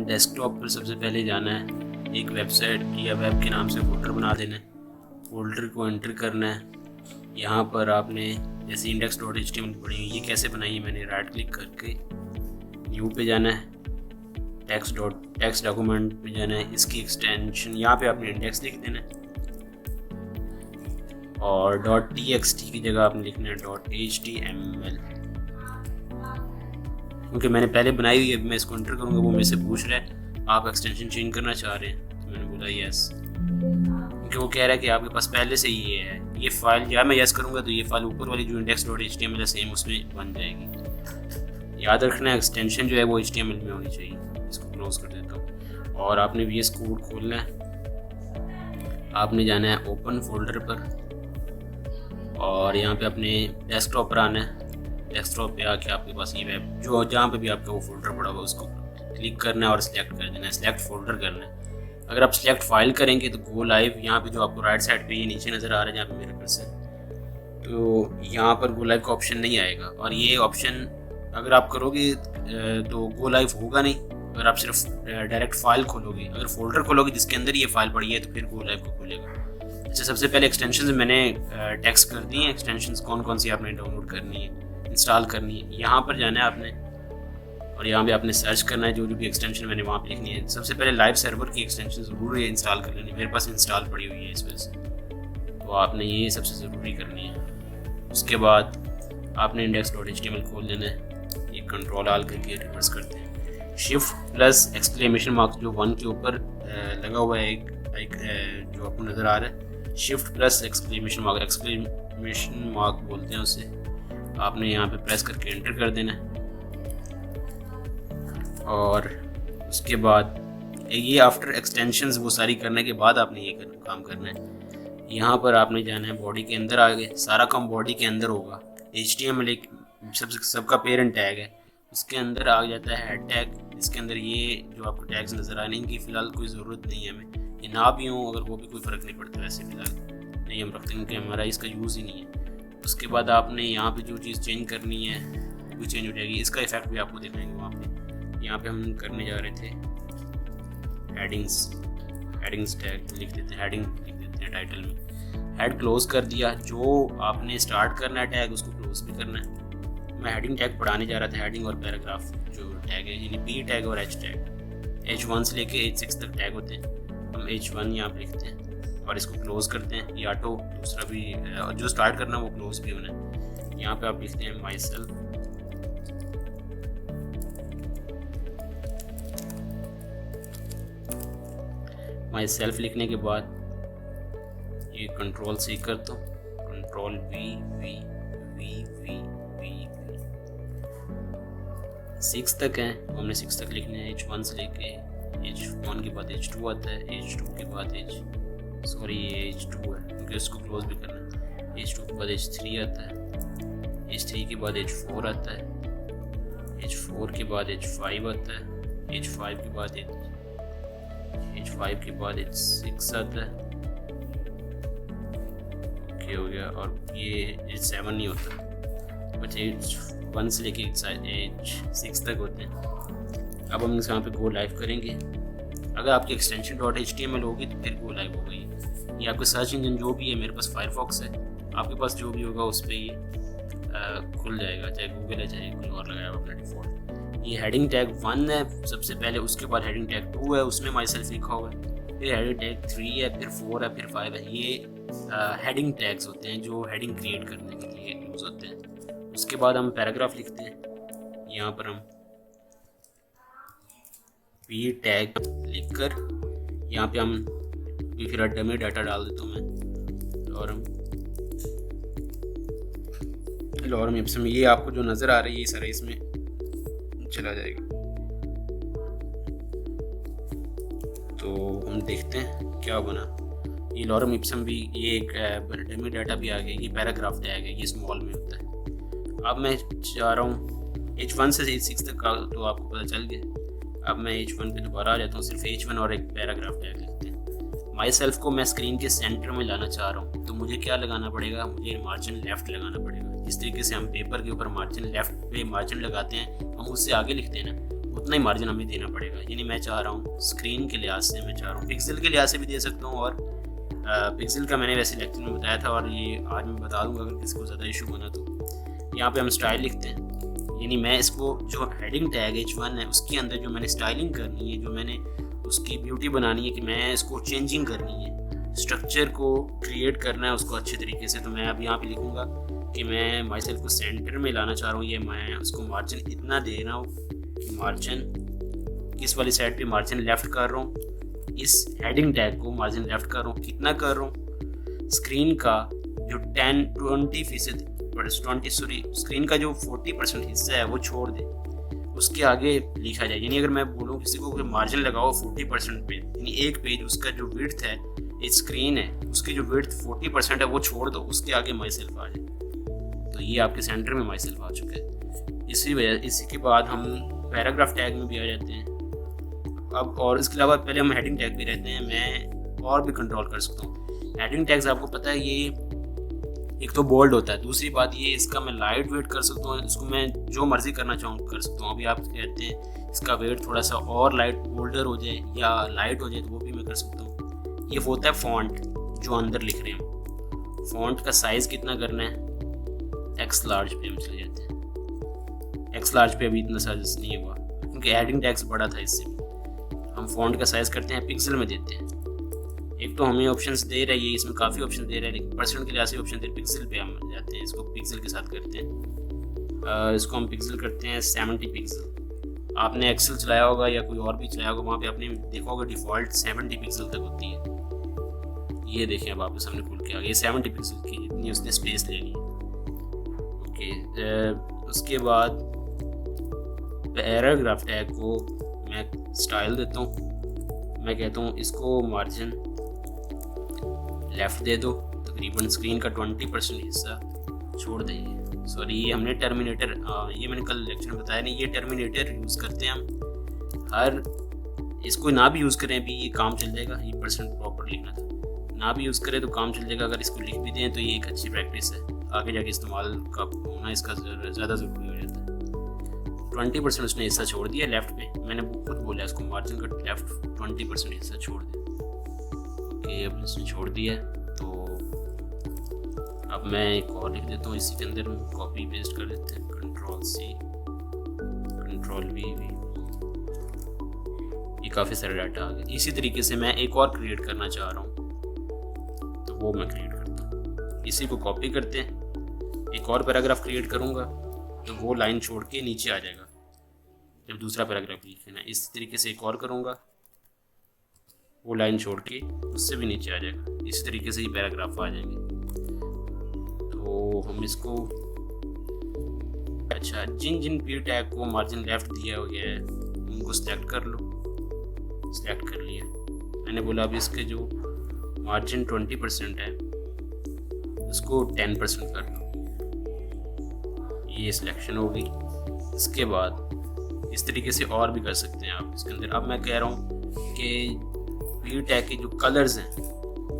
हम डेस्कटॉप पर सबसे पहले जाना है, एक वेबसाइट या वेब के नाम से फोल्डर बना देना है। फोल्डर को एंटर करना है। यहाँ पर आपने जैसे index.html पढ़ी है, ये कैसे बनाई है मैंने राइट क्लिक करके न्यू पे जाना है, टेक्स्ट डॉक्यूमेंट पे जाना है, इसकी एक्सटेंशन यहाँ पे आपने इंडेक्स लिख देना है और .txt की जगह आपने लिखना है .html, क्योंकि मैंने पहले बनाई हुई है। मैं इसको एंटर करूँगा, वो मेरे से पूछ रहा है आप एक्सटेंशन चेंज करना चाह रहे हैं, तो मैंने बोला यस, क्योंकि वो कह रहा है कि आपके पास पहले से ये है ये फाइल। या मैं यस करूँगा तो ये फाइल ऊपर वाली जो index.html है सेम उसमें बन जाएगी। याद रखना एक्सटेंशन जो है वो HTML में होनी चाहिए। इसको क्लोज कर देता हूँ और आपने VS कोड खोलना है। आपने जाना है ओपन फोल्डर पर और यहाँ पे अपने डेस्कटॉप पर आना है। डेस्कटॉप पे आके आपके पास ये वेब जो जहाँ पे भी आपका वो फोल्डर पड़ा हुआ उसको क्लिक करना है और सिलेक्ट कर देना है, सिलेक्ट फोल्डर करना है। अगर आप सिलेक्ट फाइल करेंगे तो गो लाइव यहाँ पे जो आपको राइट साइड पे ये नीचे नज़र आ रहा है जहाँ पे मेरे कर्सर, तो यहाँ पर गो लाइव का ऑप्शन नहीं आएगा। और ये ऑप्शन अगर आप करोगे तो गो लाइव होगा नहीं। अगर आप सिर्फ डायरेक्ट फाइल खोलोगे, अगर फोल्डर खोलोगे जिसके अंदर ये फाइल पड़ी है तो फिर गो लाइव को खोलेगा। अच्छा, सबसे पहले एक्सटेंशन मैंने टेक्स्ट कर दी हैं। एक्सटेंशन कौन कौन सी आपने डाउनलोड करनी है, इंस्टॉल करनी है। यहाँ पर जाना है आपने और यहाँ पे आपने सर्च करना है जो भी एक्सटेंशन मैंने वहाँ पे लिखनी है। सबसे पहले लाइव सर्वर की एक्सटेंशन ज़रूर है इंस्टॉल कर लेनी, मेरे पास इंस्टॉल पड़ी हुई है इस वजह से, तो आपने ये सबसे ज़रूरी करनी है। उसके बाद आपने index.html खोल लेना है। ये कंट्रोल आल करके रिवर्स करते हैं, शिफ्ट प्लस एक्सक्लेमेशन मार्क जो 1 के ऊपर लगा हुआ है एक जो आपको नज़र आ रहा है, शिफ्ट प्लस एक्सक्लेमेशन मार्क बोलते हैं उसे। आपने यहाँ पे प्रेस करके एंटर कर देना है और उसके बाद ये आफ्टर एक्सटेंशंस वो सारी करने के बाद आपने ये काम करना है। यहाँ पर आपने जाना है बॉडी के अंदर, आगे सारा काम बॉडी के अंदर होगा। HTML एक सबका पेरेंट टैग है, उसके अंदर आ जाता है हेड टैग। इसके अंदर ये जो आपको टैग्स नज़र आ रहे हैं इनकी फ़िलहाल कोई ज़रूरत नहीं है हमें, ये ना भी हों अगर वो भी कोई फ़र्क नहीं पड़ता, वैसे फ़िलहाल नहीं हम रखते हैं क्योंकि हमारा इसका यूज़ ही नहीं है। उसके बाद आपने यहाँ पे जो चीज़ चेंज करनी है वो चेंज हो जाएगी। इसका इफेक्ट भी आपको दिखाएंगे वहाँ पे। यहाँ पे हम करने जा रहे थे हेडिंग्स टैग लिख देते हैं, हेडिंग लिख देते हैं टाइटल में। हेड क्लोज कर दिया। जो आपने स्टार्ट करना है टैग उसको क्लोज भी करना है। मैं हेडिंग टैग पढ़ाने जा रहा था, हेडिंग और पैराग्राफ जो टैग है यानी P टैग और H टैग, H1 से लेके H6 तक टैग होते हैं। हम H1 यहाँ पे लिखते हैं और इसको क्लोज करते हैं। ये ऑटो दूसरा भी जो स्टार्ट करना है वो क्लोज भी होना है। यहाँ पे आप लिखते हैं माई सेल्फ, माई सेल्फ लिखने के बाद ये कंट्रोल C कर दो, कंट्रोल V 6 तक है, हमने 6 तक लिखने हैं। H1 से लेके H1 के बाद H2 आता है, H2 के बाद ये H2 है क्योंकि उसको क्लोज भी करना है। H2 के बाद H3 आता है, H3 के बाद H4 आता है, H4 के बाद H5 आता है, H5 के बाद H5 के बाद H6 आता है। ओके हो गया। और ये H7 नहीं होता, बट H1 से लेके H6 तक होते हैं। अब हम यहाँ पे गो लाइव करेंगे। अगर आपकी एक्सटेंशन .html होगी तो फिर गो लाइव हो गई। ये आपका सर्च इंजन जो भी है, मेरे पास फायरफॉक्स है, आपके पास जो भी होगा उस पर ये खुल जाएगा, चाहे गूगल है चाहे कोई और लगाया अपना डिफ़ॉल्ट। ये हेडिंग टैग 1 है सबसे पहले, उसके बाद हेडिंग टैग 2 है, उसमें माई सेल्फ लिखा हुआ है, फिर हेडिंग टैग 3 है, फिर 4 है, फिर 5 है। ये हेडिंग टैग्स होते हैं जो हेडिंग क्रिएट करने के लिए यूज़ होते हैं। उसके बाद हम पैराग्राफ लिखते हैं। यहाँ पर हम P टैग लिखकर यहाँ पे हम फिर डमी डाटा डाल देता हूँ मैं, लॉरम इप्सम। ये आपको जो नज़र आ रही है ये सारा इसमें चला जाएगा। तो हम देखते हैं क्या बना। ये लॉरम इप्सम भी, ये एक डमी डाटा भी आ गया। ये पैराग्राफ टैग है, ये स्मॉल में होता है। अब मैं चाह रहा हूँ H1 से H6 तक का तो आपको पता चल गया। अब मैं H1 पे दोबारा आ जाता हूँ, सिर्फ H1 और एक पैराग्राफ टैग लिखते हैं। माई सेल्फ को मैं स्क्रीन के सेंटर में लाना चाह रहा हूँ, तो मुझे क्या लगाना पड़ेगा, मुझे मार्जिन लेफ़्ट लगाना पड़ेगा। जिस तरीके से हम पेपर के ऊपर मार्जिन लेफ़्ट पे मार्जिन लगाते हैं, हम उससे आगे लिखते हैं ना, उतना ही मार्जिन हमें देना पड़ेगा। यानी मैं चाह रहा हूँ स्क्रीन के लिहाज से, मैं चाह रहा हूँ पिक्सल के लिहाज से भी दे सकता हूँ, और पिक्सल का मैंने वैसे लेक्चर में बताया था और ये आज मैं बता दूँगा अगर किसी को ज़्यादा इशू बना तो। यहाँ पे हम स्टाइल लिखते हैं, यानी मैं इसको जो हेडिंग टैग H1 है उसके अंदर जो मैंने स्टाइलिंग करनी है, जो मैंने उसकी ब्यूटी बनानी है कि मैं इसको चेंजिंग करनी है, स्ट्रक्चर को क्रिएट करना है उसको अच्छे तरीके से, तो मैं अब यहाँ पे लिखूँगा कि मैं माई सेल्फ को सेंटर में लाना चाह रहा हूँ। ये मैं उसको मार्जिन इतना दे रहा हूँ कि मार्जिन किस वाली साइड पे मार्जिन लेफ़्ट कर रहा हूँ, इस हेडिंग टैग को मार्जिन लेफ़्ट कर रहा हूँ, कितना कर रहा हूँ, स्क्रीन का जो 20% स्क्रीन का जो 40% हिस्सा है वो छोड़ दे, उसके आगे लिखा जाए। यानी अगर मैं बोलूँ किसी को कि मार्जिन लगाओ 40% पे, यानी एक पेज उसका जो विड्थ है, एक स्क्रीन है उसकी जो विड्थ 40% है वो छोड़ दो, उसके आगे माई सेल्फ आ जाए, तो ये आपके सेंटर में माई सेल्फ आ चुका है। इसी के बाद हम पैराग्राफ टैग में भी आ जाते हैं अब, और इसके अलावा पहले हम हेडिंग टैग भी रहते हैं। मैं और भी कंट्रोल कर सकता हूँ हेडिंग टैग्स, आपको पता है ये एक तो बोल्ड होता है, दूसरी बात ये इसका मैं लाइट वेट कर सकता हूँ, इसको मैं जो मर्जी करना चाहूँ कर सकता हूँ। अभी आप कहते हैं इसका वेट थोड़ा सा और लाइट बोल्डर हो जाए या लाइट हो जाए तो वो भी मैं कर सकता हूँ। ये होता है फॉन्ट जो अंदर लिख रहे हैं, फॉन्ट का साइज़ कितना करना है, एक्स लार्ज पे हम चले जाते हैं। एक्स लार्ज पे अभी इतना साइज नहीं हुआ क्योंकि हेडिंग टैग्स बड़ा था, इससे हम फॉन्ट का साइज़ करते हैं पिक्सल में देते हैं। एक तो हमें ऑप्शंस दे रहा है, ये इसमें काफ़ी ऑप्शन दे रहा है, लेकिन परसेंट के लिहाज से ऑप्शन दे पिक्सल पे हम जाते हैं, इसको पिक्सल के साथ करते हैं। इसको हम पिक्सल करते हैं 70 पिक्सल। आपने एक्सेल चलाया होगा या कोई और भी चलाया होगा, वहाँ पे आपने देखा होगा डिफ़ॉल्ट 70 पिक्सल तक होती है। ये देखें अब आपके सामने खुल के आ गई 70 पिक्सल की, जितनी उसने स्पेस ले ली। ओके, उसके बाद पैराग्राफ टैग को मैं स्टाइल देता हूँ, मैं कहता हूँ इसको मार्जिन लेफ़्ट दे दो, तकरीबन स्क्रीन का 20% हिस्सा छोड़ देंगे। सॉरी, ये हमने टर्मिनेटर, ये मैंने कल लेक्चर में बताया नहीं, ये टर्मिनेटर यूज़ करते हैं हम। हर इसको ना भी यूज़ करें भी ये काम चल जाएगा, ये परसेंट प्रॉपर लिखना था, ना भी यूज़ करें तो काम चल जाएगा। अगर इसको लिख भी दें तो ये एक अच्छी प्रैक्टिस है, आगे जाके इस्तेमाल का होना इसका ज़्यादा ज़रूरी हो जाता है। 20% उसने हिस्सा छोड़ दिया लेफ़्ट पे, मैंने खुद बोला इसको मार्जिन का लेफ़्ट 20% हिस्सा छोड़ दिया। ओके, अब इसने छोड़ दिया, तो अब मैं एक और लिख देता हूँ इसी के अंदर, कॉपी पेस्ट कर देते हैं, Ctrl+C Ctrl+V। ये काफ़ी सारे डाटा आ गए। इसी तरीके से मैं एक और क्रिएट करना चाह रहा हूँ, तो वो मैं क्रिएट करता हूँ। इसी को कॉपी करते हैं, एक और पैराग्राफ क्रिएट करूँगा तो वो लाइन छोड़ के नीचे आ जाएगा जब दूसरा पैराग्राफ लिखना है। इस तरीके से एक और करूँगा, वो लाइन छोड़ के उससे भी नीचे आ जाएगा। इसी तरीके से ही पैराग्राफ आ जाएंगे। तो हम इसको, अच्छा, जिन जिन पी टैग को मार्जिन लेफ़्ट दिया गया है उनको सिलेक्ट कर लो। सिलेक्ट कर लिया, मैंने बोला अब इसके जो मार्जिन 20% है उसको 10% कर लो, ये सिलेक्शन हो गई। इसके बाद इस तरीके से और भी कर सकते हैं आप इसके अंदर। अब मैं कह रहा हूँ कि पी टैग के जो कलर्स हैं,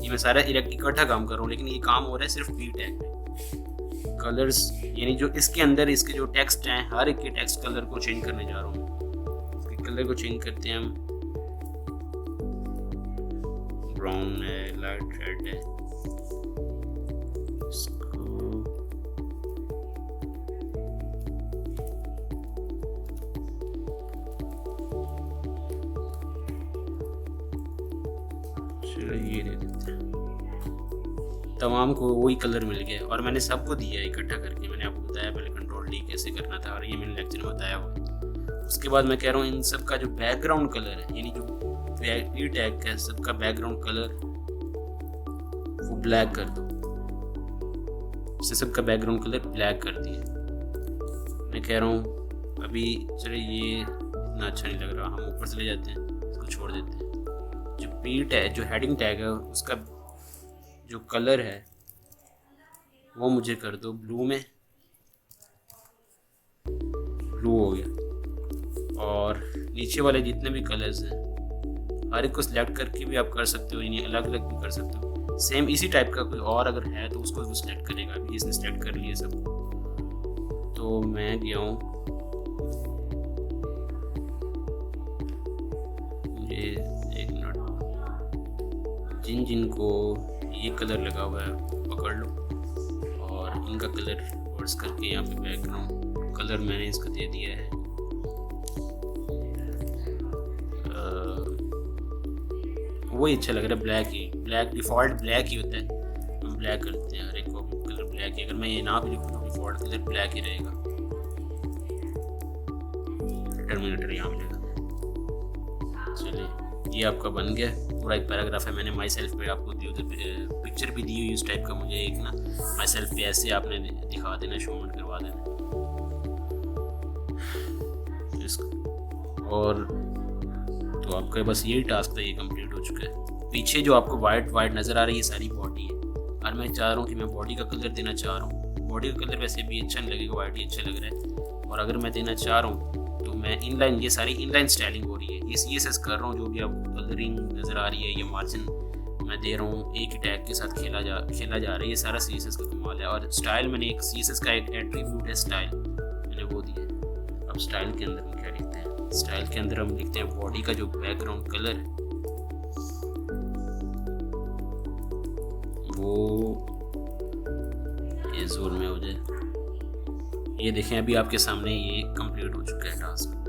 ये मैं सारा इकट्ठा काम कर रहा हूँ, लेकिन ये काम हो रहा है सिर्फ पी टैग में। कलर्स यानी जो इसके अंदर इसके जो टेक्स्ट हैं, हर एक के टेक्स्ट कलर को चेंज करने जा रहा हूँ। इसके कलर को चेंज करते हैं हम, ब्राउन है, लाइट रेड है, ये दे देते हैं। तमाम को वही कलर मिल गया और मैंने सबको दिया इकट्ठा करके। मैंने आपको बताया पहले Ctrl+D कैसे करना था और ये मैंने लेक्चर में बताया हुआ। उसके बाद मैं कह रहा हूँ इन सब का जो बैकग्राउंड कलर है, यानी जो पी टैग का सबका बैकग्राउंड कलर वो ब्लैक कर दो। इससे सबका बैकग्राउंड कलर ब्लैक कर दिया। मैं कह रहा हूँ अभी चले ये इतना अच्छा नहीं लग रहा, हम ऊपर चले जाते हैं, इसको छोड़ देते हैं। जो पी टैग, जो हेडिंग टैग है उसका जो कलर है वो मुझे कर दो ब्लू में, ब्लू हो गया। और नीचे वाले जितने भी कलर्स हैं हर एक को सिलेक्ट करके भी आप कर सकते हो, यानी अलग अलग भी कर सकते हो। सेम इसी टाइप का कोई और अगर है तो उसको भी सिलेक्ट करेगा। अभी इसने सिलेक्ट कर लिया सब, तो मैं गया हूँ मुझे एक मिनट, जिन जिन को ये कलर लगा हुआ है पकड़ लो और इनका कलर वर्स करके यहाँ पे बैकग्राउंड कलर मैंने इसका दे दिया है वही अच्छा लग रहा है, ब्लैक ही, ब्लैक डिफ़ॉल्ट ब्लैक ही होता है, हम ब्लैक करते हैं हर एक को कलर ब्लैक ही। अगर मैं ये ना भी लिखूँ तो डिफ़ॉल्ट कलर ब्लैक ही रहेगा। टर्मिनेटर यहाँ मिलेगा। चलिए ये आपका बन गया पूरा एक पैराग्राफ है। मैंने माई सेल्फ पे आपको पिक्चर भी दी हुई उस टाइप का, मुझे एक ना माई सेल्फ पे ऐसे आपने दिखा देना, शोमेंट करवा देना। और तो आपका बस यही टास्क था, ये कंप्लीट हो चुका है। पीछे जो आपको वाइट वाइट नज़र आ रही है सारी बॉडी है, और मैं चाह रहा हूँ कि मैं बॉडी का कलर देना चाह रहा हूँ। बॉडी का कलर वैसे भी अच्छा नहीं लगेगा, वाइट ही अच्छा लग रहा है। और अगर मैं देना चाह रहा हूँ तो मैं इनलाइन, ये सारी इनलाइन स्टाइलिंग हो रही है, ये CSS कर रहा हूँ। जो भी आपको कलरिंग नज़र आ रही है, ये मार्जिन मैं दे रहा हूँ, एक ही टैग के साथ खेला जा रहा है। ये सारा CSS का कमाल है। और स्टाइल मैंने एक CSS का एक एट्रीब्यूट है स्टाइल, मैंने वो दिया है। अब स्टाइल के अंदर हम क्या लिखते हैं, स्टाइल के अंदर हम लिखते हैं बॉडी का जो बैकग्राउंड कलर है वो ये जोर में हो जाए। ये देखें अभी आपके सामने ये कंप्लीट हो चुका है टास्क।